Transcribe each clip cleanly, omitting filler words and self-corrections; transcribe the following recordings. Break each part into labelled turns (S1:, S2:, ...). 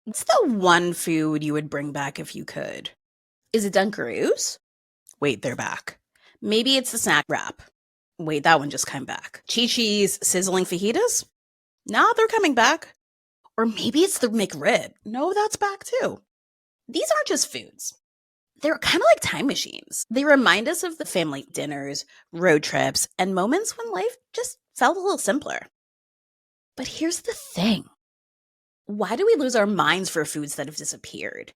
S1: What's the one food you would bring back if you could? Is it Dunkaroos? Wait, they're back. Maybe it's the snack wrap. Wait, that one just came back. Chi-Chi's sizzling fajitas? Nah, they're coming back. Or maybe it's the McRib. No, that's back too. These aren't just foods. They're kind of like time machines. They remind us of the family dinners, road trips, and moments when life just felt a little simpler. But here's the thing. Why do we lose our minds for foods that have disappeared?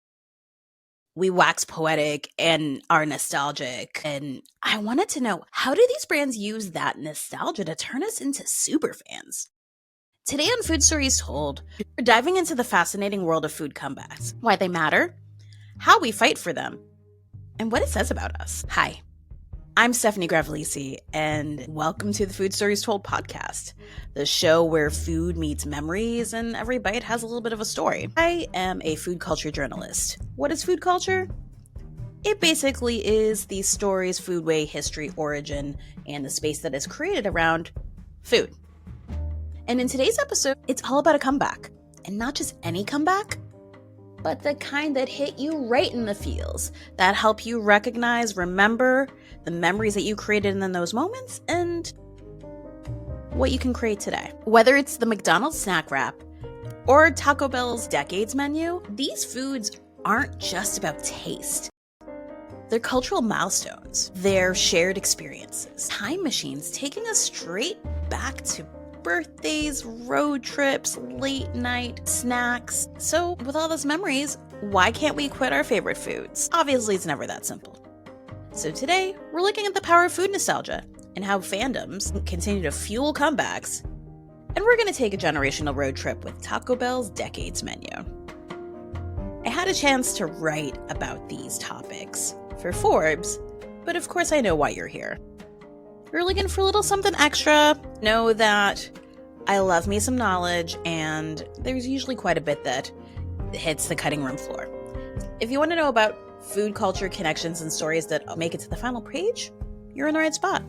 S1: We wax poetic and are nostalgic. And I wanted to know, how do these brands use that nostalgia to turn us into super fans? Today on Food Stories Told, we're diving into the fascinating world of food comebacks, why they matter, how we fight for them, and what it says about us. Hi, I'm Stephanie Gravellisi, and welcome to the Food Stories Told podcast, the show where food meets memories and every bite has a little bit of a story. I am a food culture journalist. What is food culture? It basically is the stories, foodway, history, origin, and the space that is created around food. And in today's episode, it's all about a comeback. And not just any comeback, but the kind that hit you right in the feels, that help you recognize, remember the memories that you created in those moments and what you can create today. Whether it's the McDonald's snack wrap or Taco Bell's decades menu, these foods aren't just about taste. They're cultural milestones. They're shared experiences. Time machines taking us straight back to birthdays, road trips, late night snacks. So with all those memories, why can't we quit our favorite foods? Obviously, it's never that simple. So today, we're looking at the power of food nostalgia and how fandoms continue to fuel comebacks. And we're going to take a generational road trip with Taco Bell's decades menu. I had a chance to write about these topics for Forbes, but of course I know why you're here. You're looking for a little something extra. Know that I love me some knowledge, and there's usually quite a bit that hits the cutting room floor. If you want to know about food culture connections and stories that make it to the final page, you're in the right spot.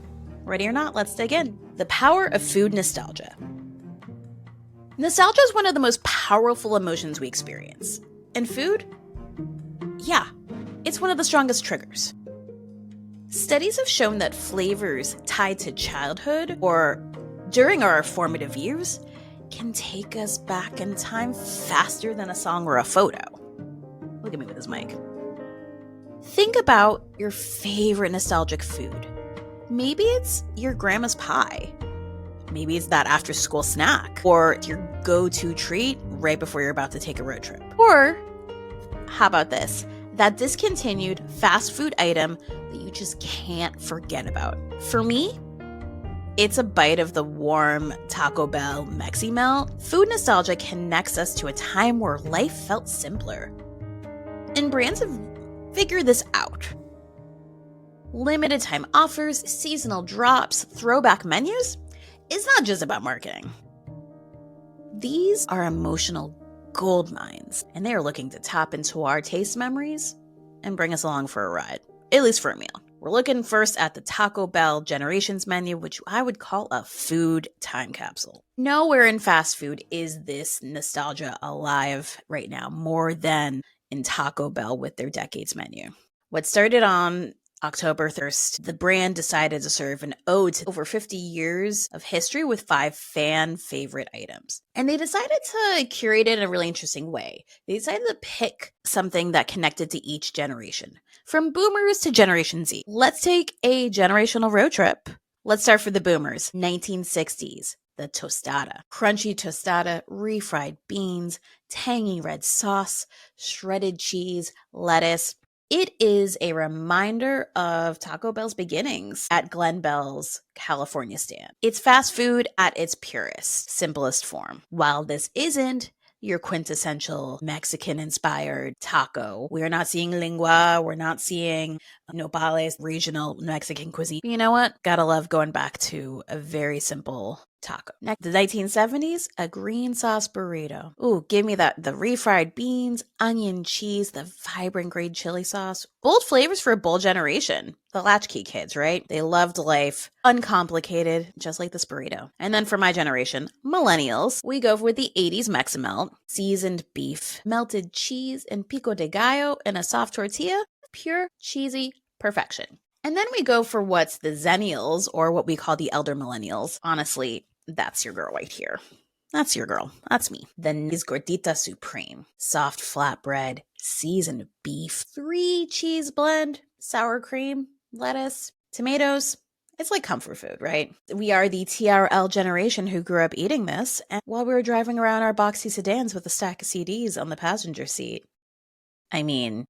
S1: Ready or not, let's dig in. The power of food nostalgia. Nostalgia is one of the most powerful emotions we experience. And food? Yeah, it's one of the strongest triggers. Studies have shown that flavors tied to childhood or during our formative years can take us back in time faster than a song or a photo. Look at me with this mic. Think about your favorite nostalgic food. Maybe it's your grandma's pie. Maybe it's that after-school snack or your go-to treat right before you're about to take a road trip. Or, how about this? That discontinued fast food item that you just can't forget about. For me, it's a bite of the warm Taco Bell Mexi Melt. Food nostalgia connects us to a time where life felt simpler. And brands have figured this out. Limited time offers, seasonal drops, throwback menus. It's not just about marketing. These are emotional gold mines, and they are looking to tap into our taste memories and bring us along for a ride, at least for a meal. We're looking first at the Taco Bell Generations menu, which I would call a food time capsule. Nowhere in fast food is this nostalgia alive right now more than in Taco Bell with their decades menu. What started on October 1st, the brand decided to serve an ode to over 50 years of history with 5 fan favorite items. And they decided to curate it in a really interesting way. They decided to pick something that connected to each generation, from boomers to Generation Z. Let's take a generational road trip. Let's start for the boomers. 1960s, the tostada. Crunchy tostada, refried beans, tangy red sauce, shredded cheese, lettuce. It is a reminder of Taco Bell's beginnings at Glen Bell's California stand. It's fast food at its purest, simplest form. While this isn't your quintessential Mexican-inspired taco, we are not seeing lengua, we're not seeing nopales, regional Mexican cuisine. You know what? Gotta love going back to a very simple taco. Next, the 1970s, a green sauce burrito. Ooh, give me that. The refried beans, onion, cheese, the vibrant green chili sauce. Bold flavors for a bold generation. The latchkey kids, right? They loved life. Uncomplicated, just like this burrito. And then for my generation, millennials, we go with the 80s Mexamelt, seasoned beef, melted cheese, and pico de gallo in a soft tortilla. Pure, cheesy perfection. And then we go for what's the Zennials, or what we call the elder millennials. Honestly, that's your girl right here. That's your girl. That's me. Then is Gordita Supreme. Soft flatbread, seasoned beef, 3-cheese blend, sour cream, lettuce, tomatoes. It's like comfort food, right? We are the TRL generation who grew up eating this, and while we were driving around our boxy sedans with a stack of CDs on the passenger seat. I mean,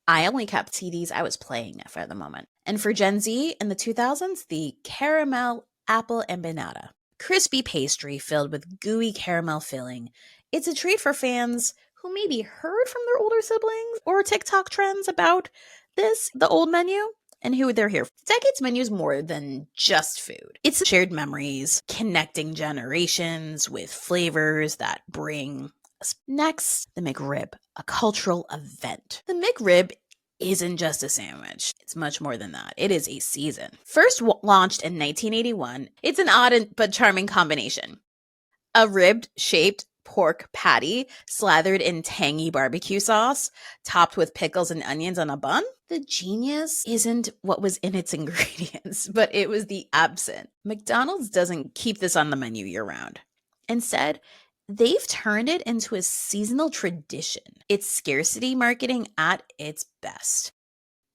S1: I only kept CDs I was playing for the moment. And for Gen Z in the 2000s, the caramel apple empanada. Crispy pastry filled with gooey caramel filling. It's a treat for fans who maybe heard from their older siblings or TikTok trends about the old menu, and who they're here for. Decades menu is more than just food. It's shared memories, connecting generations with flavors that bring us. Next, the McRib, a cultural event. The McRib isn't just a sandwich. It's much more than that. It is a season. First launched in 1981, it's an odd but charming combination. A ribbed-shaped pork patty slathered in tangy barbecue sauce, topped with pickles and onions on a bun. The genius isn't what was in its ingredients, but it was the absent. McDonald's doesn't keep this on the menu year-round. Instead, they've turned it into a seasonal tradition. It's scarcity marketing at its best.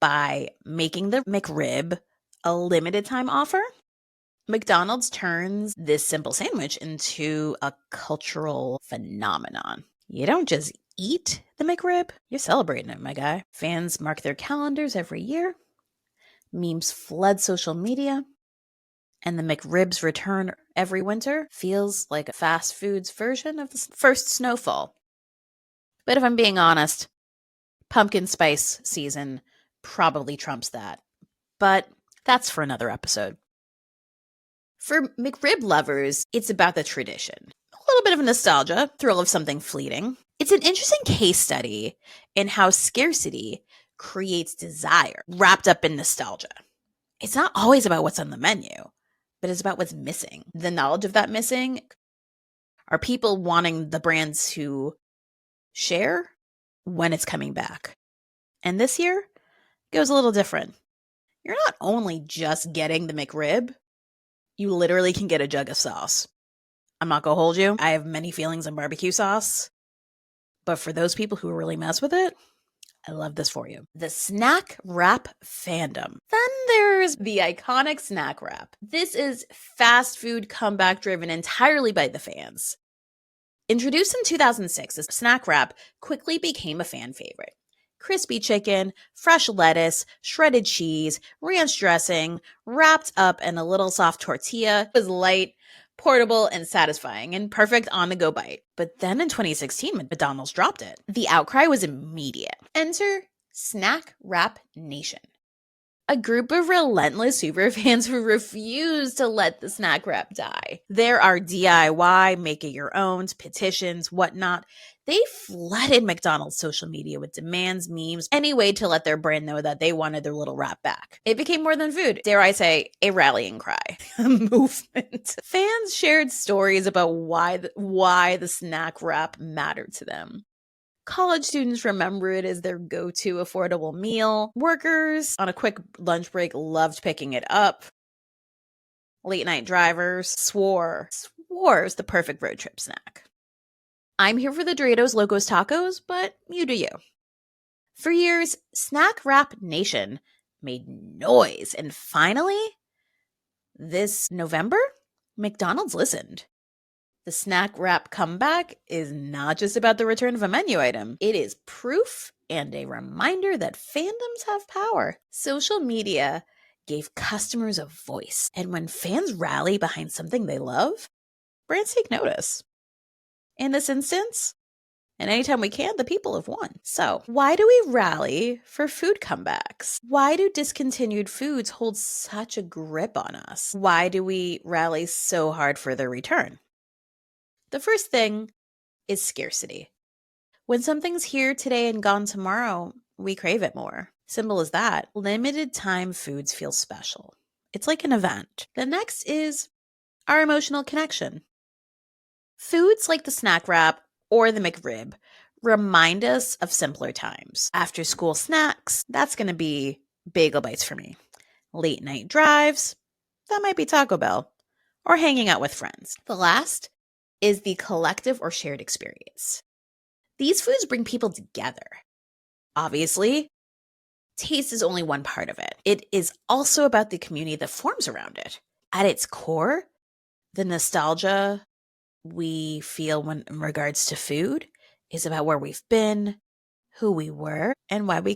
S1: By making the McRib a limited time offer, McDonald's turns this simple sandwich into a cultural phenomenon. You don't just eat the McRib, you're celebrating it, my guy. Fans mark their calendars every year. Memes flood social media. And the McRib's return every winter feels like a fast foods version of the first snowfall. But if I'm being honest, pumpkin spice season probably trumps that. But that's for another episode. For McRib lovers, it's about the tradition. A little bit of nostalgia, thrill of something fleeting. It's an interesting case study in how scarcity creates desire wrapped up in nostalgia. It's not always about what's on the menu, but it's about what's missing. The knowledge of that missing are people wanting the brands to share when it's coming back. And this year goes a little different. You're not only just getting the McRib, you literally can get a jug of sauce. I'm not gonna hold you. I have many feelings on barbecue sauce, but for those people who really mess with it, I love this for you. The snack wrap fandom. Then there's the iconic snack wrap. This is fast food comeback driven entirely by the fans. Introduced in 2006, the snack wrap quickly became a fan favorite. Crispy chicken, fresh lettuce, shredded cheese, ranch dressing, wrapped up in a little soft tortilla. It was light, portable, and satisfying, and perfect on-the-go bite. But then in 2016, McDonald's dropped it. The outcry was immediate. Enter Snack Wrap Nation. A group of relentless superfans who refuse to let the snack wrap die. There are DIY, make-it-your-owns, petitions, whatnot. They flooded McDonald's social media with demands, memes, any way to let their brand know that they wanted their little wrap back. It became more than food. Dare I say, a rallying cry. A movement. Fans shared stories about why the snack wrap mattered to them. College students remember it as their go-to affordable meal. Workers on a quick lunch break loved picking it up. Late night drivers swore it was the perfect road trip snack. I'm here for the Doritos Locos Tacos, but you do you. For years, Snack Wrap Nation made noise, and finally, this November, McDonald's listened. The snack wrap comeback is not just about the return of a menu item. It is proof and a reminder that fandoms have power. Social media gave customers a voice, and when fans rally behind something they love, brands take notice. In this instance, And anytime we can, the people have won. So, why do we rally for food comebacks? Why do discontinued foods hold such a grip on us? Why do we rally so hard for their return? The first thing is scarcity. When something's here today and gone tomorrow, we crave it more. Simple as that. Limited time foods feel special. It's like an event. The next is our emotional connection. Foods like the snack wrap or the McRib remind us of simpler times. After school snacks, that's going to be bagel bites for me. Late night drives, that might be Taco Bell, or hanging out with friends. The last is the collective or shared experience. These foods bring people together. Obviously, taste is only one part of it. It is also about the community that forms around it. At its core, the nostalgia we feel when in regards to food is about where we've been, who we were, and why we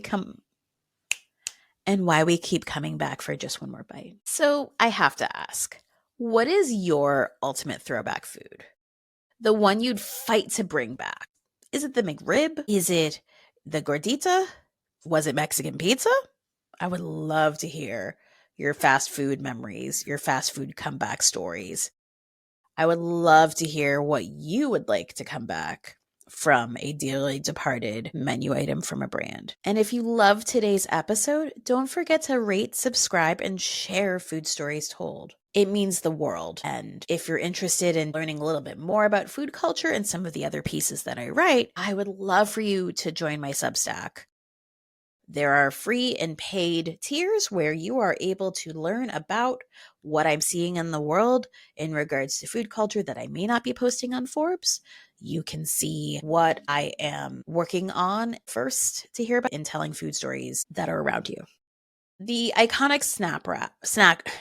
S1: keep coming back for just one more bite. So I have to ask, what is your ultimate throwback food? The one you'd fight to bring back? Is it the McRib? Is it the gordita? Was it Mexican pizza? I would love to hear your fast food memories, your fast food comeback stories. I would love to hear what you would like to come back from a dearly departed menu item from a brand. And if you love today's episode, don't forget to rate, subscribe, and share Food Stories Told. It means the world. And if you're interested in learning a little bit more about food culture and some of the other pieces that I write, I would love for you to join my Substack. There are free and paid tiers where you are able to learn about what I'm seeing in the world in regards to food culture that I may not be posting on Forbes. You can see what I am working on first to hear about in telling food stories that are around you. The iconic snack